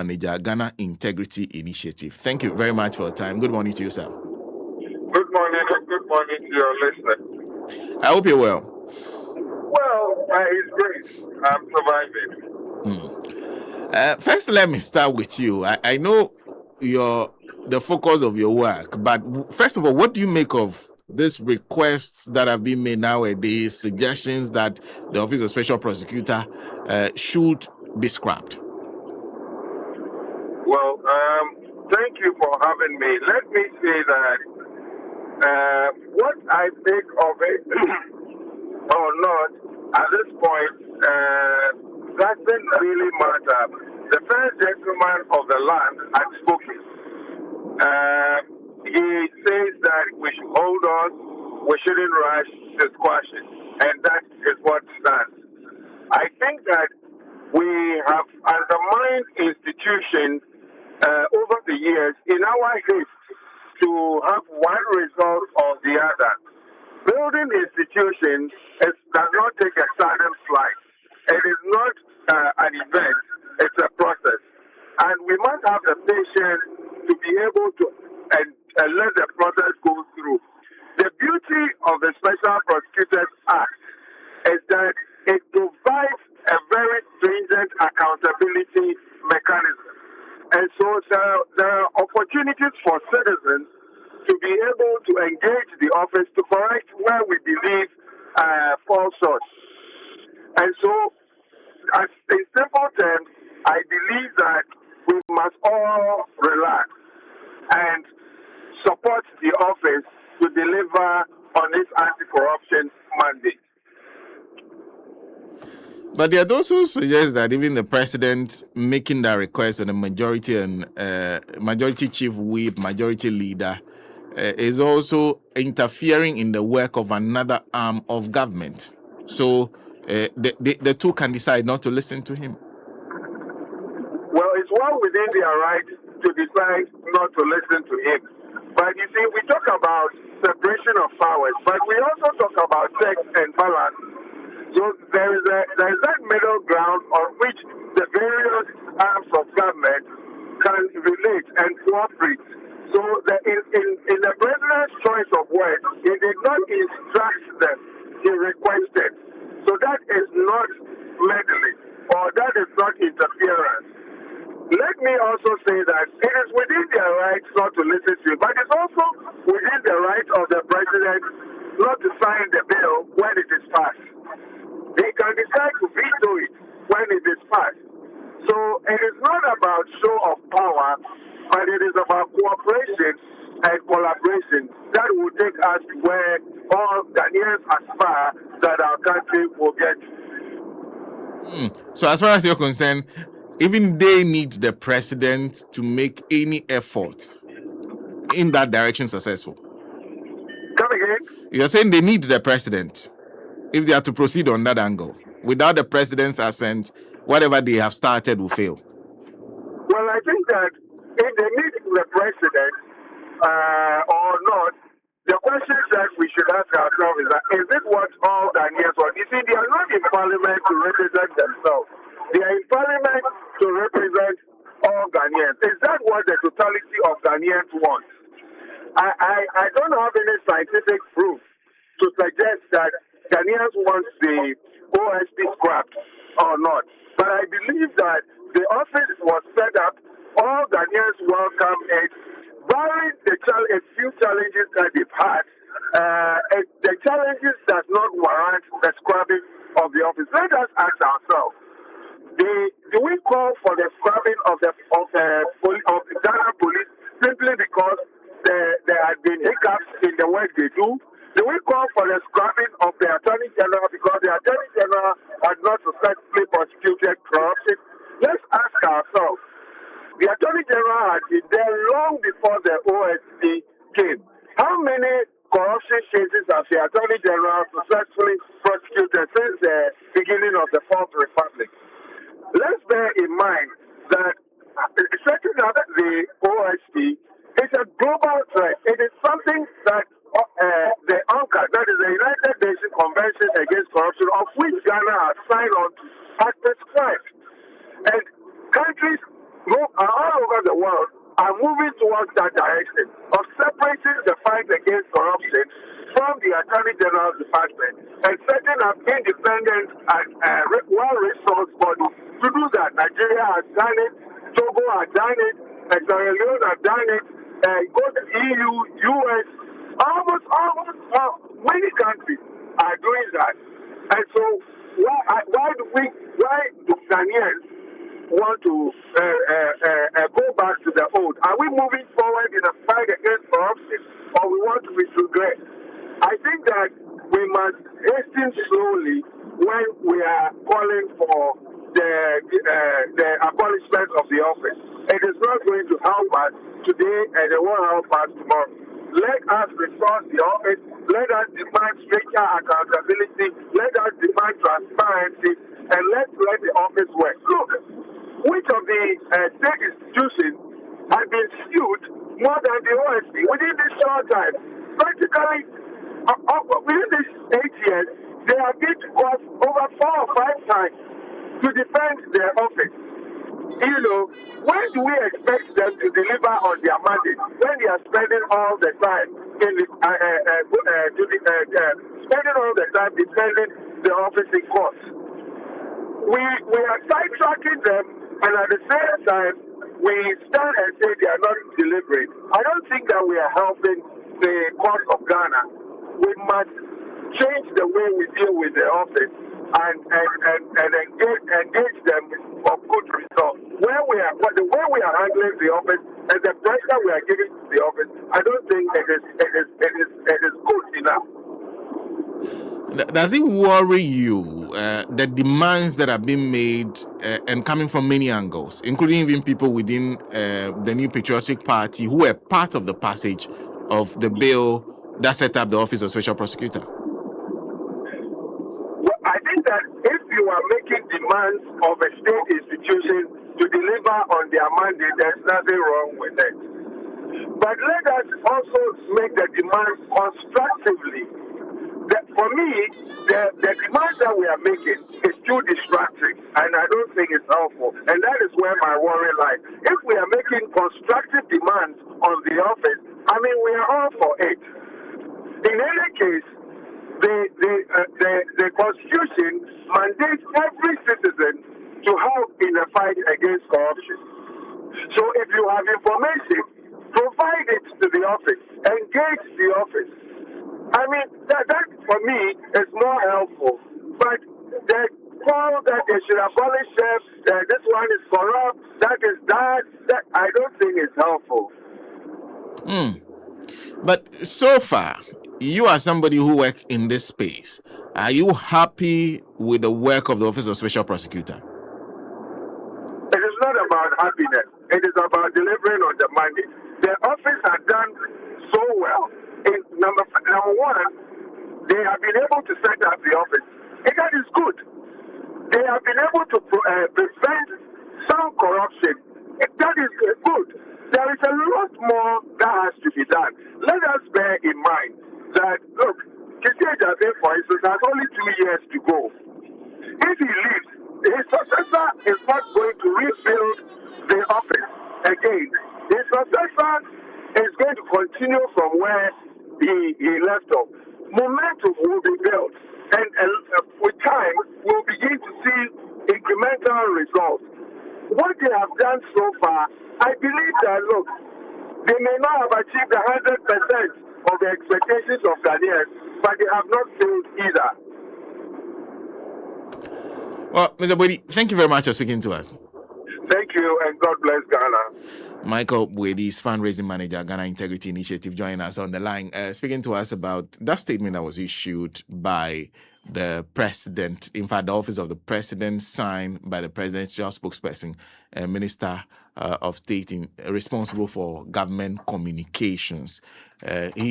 manager, Ghana Integrity Initiative. Thank you very much for your time. Good morning to you, sir. Good morning, and good morning to your listeners. I hope you're well. Well, by His grace, I'm surviving. First, let me start with you. I know the focus of your work, but first of all, what do you make of these requests that have been made nowadays, suggestions that the Office of Special Prosecutor should be scrapped? Well, thank you for having me. Let me say that what I think of it or not at this point doesn't really matter. The first gentleman of the land had spoken. He says that we should hold on, we shouldn't rush to squash it, and that is what stands. I think that we have undermined institutions over the years in our haste to have one result or the other. Building institutions does not take a sudden flight. It is not an event, it's a process. And we must have the patience to be able to let the process go through. The beauty of the Special Prosecutors Act is that it provides a very stringent accountability mechanism. And so there are opportunities for citizens to be able to engage the office to correct where we believe false short. And so, in simple terms, I believe that we must all relax and support the office to deliver on its anti-corruption mandate. But there are those who suggest that even the president making that request, and the majority and majority chief whip, majority leader, is also interfering in the work of another arm of government. So the two can decide not to listen to him. Well, it's well within their right to decide not to listen to him. But you see, we talk about separation of powers, but we also talk about checks and balance. So there is that middle ground on which the various arms of government can relate and cooperate. So in the president's choice of words, he did not instruct them, he requested. So that is not meddling, or that is not interference. Let me also say that it is within their rights not to listen to him, but it's also within the right of the president not to sign the bill when it is passed. They can decide to veto it when it is passed. So it is not about show of power, but it is about cooperation and collaboration that will take us to where all Ghanaians aspire that our country will get. So as far as you're concerned, even they need the president to make any efforts in that direction successful. Come again? You're saying they need the president if they are to proceed on that angle. Without the president's assent, whatever they have started will fail. Well, I think that if they need the president or not, the question that we should ask ourselves is that, is it what all Ghanaians want? You see, they are not in parliament to represent themselves. They are in parliament to represent all Ghanaians. Is that what the totality of Ghanaians want? I don't have any scientific proof to suggest that Ghanaians want the OSP scrapped or not. But I believe that the office was set up, all Ghanaians welcome it, barring a few challenges that they've had. The challenges does not warrant the scrapping of the office. Let us ask ourselves, do we call for the scrapping of the Ghana police simply because there had been hiccups in the work they do? Do we call for the scrapping of the Attorney General because the Attorney General had not successfully prosecuted corruption? Let's ask ourselves. The Attorney General had been there long before the OSP came. How many corruption cases has the Attorney General successfully prosecuted since the beginning of the Fourth Republic? Let's bear in mind that setting up the OSP is a global threat. It is something that the UNCA, that is the United Nations Convention Against Corruption, of which Ghana has signed on to, has prescribed. And countries, world are moving towards that direction of separating the fight against corruption from the Attorney General's Department and setting up independent and well-resourced bodies to do that. Nigeria has done it, Togo has done it, Sierra Leone has done it, go to EU, US, almost many countries are doing that. And so why do Ghanaians want to go back to the old? Are we moving forward in a fight against corruption, or we want to retrogress? I think that we must hasten slowly when we are calling for the abolishment of the office. It is not going to help us today, and it won't help us tomorrow. Let us restore the office. Let us demand stricter accountability. Let us demand transparency, and let's let the office work. Look, which of the state institutions have been sued more than the OSP within this short time? Practically, within these 8 years, they have been to court over 4 or 5 times to defend their office. You know, when do we expect them to deliver on their mandate when they are spending all the time in the spending all the time defending the office in court? We are sidetracking them, and at the same time, we stand and say they are not delivering. I don't think that we are helping the court of Ghana. We must change the way we deal with the office and engage them for good results. The way we are handling the office and the pressure we are giving to the office, I don't think it is good enough. Does it worry you, the demands that are being made and coming from many angles, including even people within the New Patriotic Party who were part of the passage of the bill that set up the Office of Special Prosecutor? Well, I think that if you are making demands of a state institution to deliver on their mandate, there's nothing wrong with it. But let us also make the demands constructively. For me, the demands that we are making is too distracting, and I don't think it's helpful. And that is where my worry lies. If we are making constructive demands on the office, I mean, we are all for it. In any case, the Constitution mandates every citizen to help in the fight against corruption. So if you have information, provide it to the office, engage the office. I mean, that for me is more helpful. But the call that they should abolish them, this one is corrupt, that is that I don't think is helpful. But so far, you are somebody who works in this space. Are you happy with the work of the Office of Special Prosecutor? It is not about happiness. It is about delivering on the mandate. The office has done so well. Number one, they have been able to set up the office. And that is good. They have been able to prevent some corruption. That is good. There is a lot more that has to be done. Let us bear in mind that, look, Kisejabe, for instance, has only 2 years to go. If he leaves, his successor is not going to rebuild the office again. His successor is going to continue from where he left off. Momentum will be built, and with time, we'll begin to see incremental results. What they have done so far, I believe that, look, they may not have achieved 100% of the expectations of Ghanaians, but they have not failed either. Well, Mr. Boadi, thank you very much for speaking to us. Thank you, and God bless Ghana. Michael Boadi is fundraising manager, Ghana Integrity Initiative, joining us on the line, speaking to us about that statement that was issued by the president. In fact, the office of the president, signed by the presidential spokesperson, Minister of State responsible for government communications. He